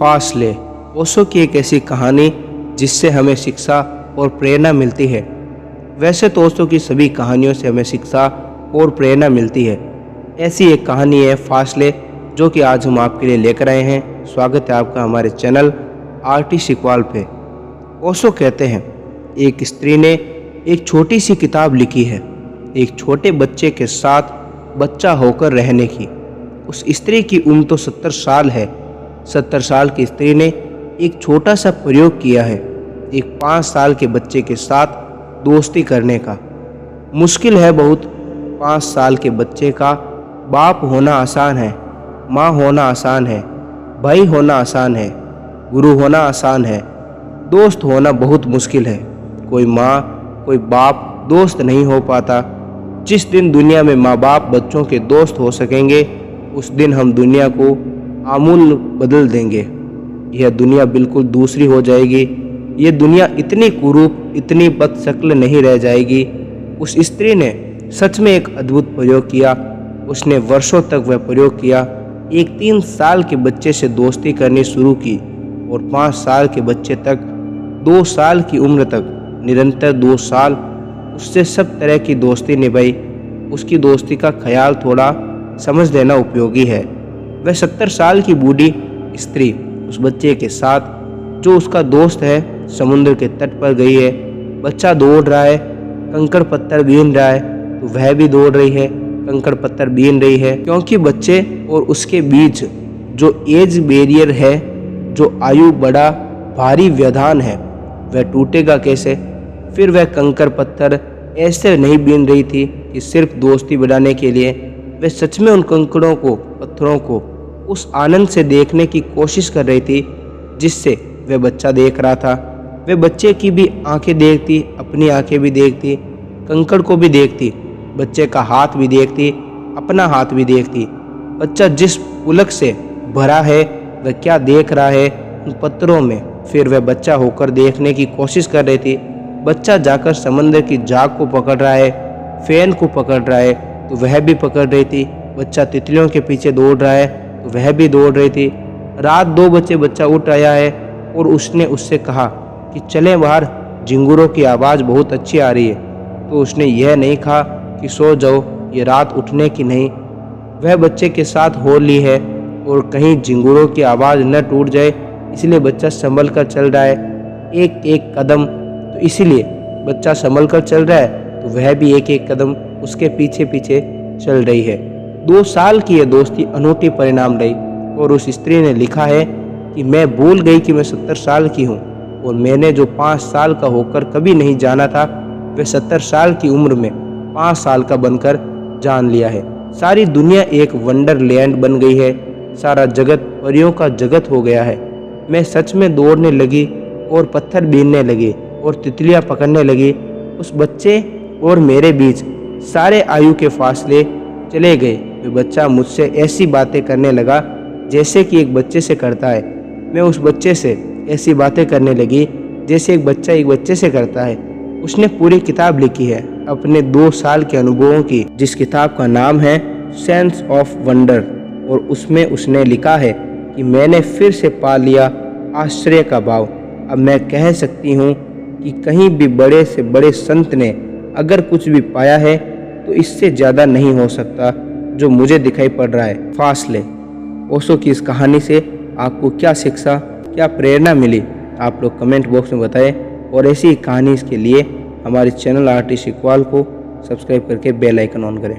फासले ओशो की एक ऐसी कहानी जिससे हमें शिक्षा और प्रेरणा मिलती है। वैसे तो ओशो की सभी कहानियों से हमें शिक्षा और प्रेरणा मिलती है। ऐसी एक कहानी है फासले, जो कि आज हम आपके लिए लेकर आए हैं। स्वागत है आपका हमारे चैनल आरटी शिकवाल पे। ओशो कहते हैं, एक स्त्री ने एक छोटी सी किताब लिखी है, एक छोटे बच्चे के साथ बच्चा होकर रहने की। उस स्त्री की उम्र तो 70 साल है। 70 साल की स्त्री ने एक छोटा सा प्रयोग किया है, एक 5 साल के बच्चे के साथ दोस्ती करने का। मुश्किल है बहुत। 5 साल के बच्चे का बाप होना आसान है, माँ होना आसान है, भाई होना आसान है, गुरु होना आसान है, दोस्त होना बहुत मुश्किल है। कोई माँ कोई बाप दोस्त नहीं हो पाता। जिस दिन दुनिया में माँ बाप बच्चों के दोस्त हो सकेंगे, उस दिन हम दुनिया को आमूल बदल देंगे। यह दुनिया बिल्कुल दूसरी हो जाएगी। ये दुनिया इतनी कुरूप, इतनी बदशक्ल नहीं रह जाएगी। उस स्त्री ने सच में एक अद्भुत प्रयोग किया। उसने वर्षों तक वह प्रयोग किया। एक 3 साल के बच्चे से दोस्ती करनी शुरू की और 5 साल के बच्चे तक, 2 साल की उम्र तक निरंतर 2 साल उससे सब तरह की दोस्ती निभाई। उसकी दोस्ती का ख्याल थोड़ा समझ लेना उपयोगी है। वह 70 साल की बूढ़ी स्त्री उस बच्चे के साथ, जो उसका दोस्त है, समुद्र के तट पर गई है। बच्चा दौड़ रहा है, कंकड़ पत्थर बीन रहा है, तो वह भी दौड़ रही है, कंकड़ पत्थर बीन रही है। क्योंकि बच्चे और उसके बीच जो एज बैरियर है, जो आयु बड़ा भारी व्यवधान है, वह टूटेगा कैसे। फिर वह कंकड़ पत्थर ऐसे नहीं बीन रही थी कि सिर्फ दोस्ती बढ़ाने के लिए। वह सच में उन कंकड़ों को, पत्थरों को उस आनंद से देखने की कोशिश कर रही थी जिससे वह बच्चा देख रहा था। वह बच्चे की भी आंखें देखती, अपनी आंखें भी देखती, कंकड़ को भी देखती, बच्चे का हाथ भी देखती, अपना हाथ भी देखती। बच्चा जिस पुलक से भरा है, वह क्या देख रहा है उन पत्थरों में। फिर वह बच्चा होकर देखने की कोशिश कर रही थी। बच्चा जाकर समंदर की झाग को पकड़ रहा है, फैन को पकड़ रहा है, तो वह भी पकड़ रही थी। बच्चा तितलियों के पीछे दौड़ रहा है, तो वह भी दौड़ रही थी। रात 2 बजे बच्चा उठ आया है और उसने उससे कहा कि चलें बाहर, झिंगुरों की आवाज़ बहुत अच्छी आ रही है। तो उसने यह नहीं कहा कि सो जाओ, ये रात उठने की नहीं। वह बच्चे के साथ हो ली है और कहीं झिंगुरों की आवाज़ न टूट जाए, इसलिए बच्चा संभल कर चल रहा है, एक एक कदम। तो इसीलिए बच्चा संभल कर चल रहा है, तो वह भी एक एक कदम उसके पीछे पीछे चल रही है। 2 साल की यह दोस्ती अनूठी परिणाम रही। और उस स्त्री ने लिखा है कि मैं भूल गई कि मैं 70 साल की हूँ, और मैंने जो 5 साल का होकर कभी नहीं जाना था, वह 70 साल की उम्र में 5 साल का बनकर जान लिया है। सारी दुनिया एक वंडरलैंड बन गई है। सारा जगत परियों का जगत हो गया है। मैं सच में दौड़ने लगी और पत्थर बीनने लगी और तितलियाँ पकड़ने लगी। उस बच्चे और मेरे बीच सारे आयु के फासले चले गए। वह बच्चा मुझसे ऐसी बातें करने लगा जैसे कि एक बच्चे से करता है। मैं उस बच्चे से ऐसी बातें करने लगी जैसे एक बच्चा एक बच्चे से करता है। उसने पूरी किताब लिखी है अपने 2 साल के अनुभवों की, जिस किताब का नाम है सेंस ऑफ वंडर। और उसमें उसने लिखा है कि मैंने फिर से पा लिया आश्चर्य का भाव। अब मैं कह सकती हूँ कि कहीं भी बड़े से बड़े संत ने अगर कुछ भी पाया है, तो इससे ज़्यादा नहीं हो सकता जो मुझे दिखाई पड़ रहा है। फासले ओशो की इस कहानी से आपको क्या शिक्षा, क्या प्रेरणा मिली, आप लोग कमेंट बॉक्स में बताएं। और ऐसी ही कहानी के लिए हमारे चैनल आरटी शिकवाल को सब्सक्राइब करके बेल आइकन ऑन करें।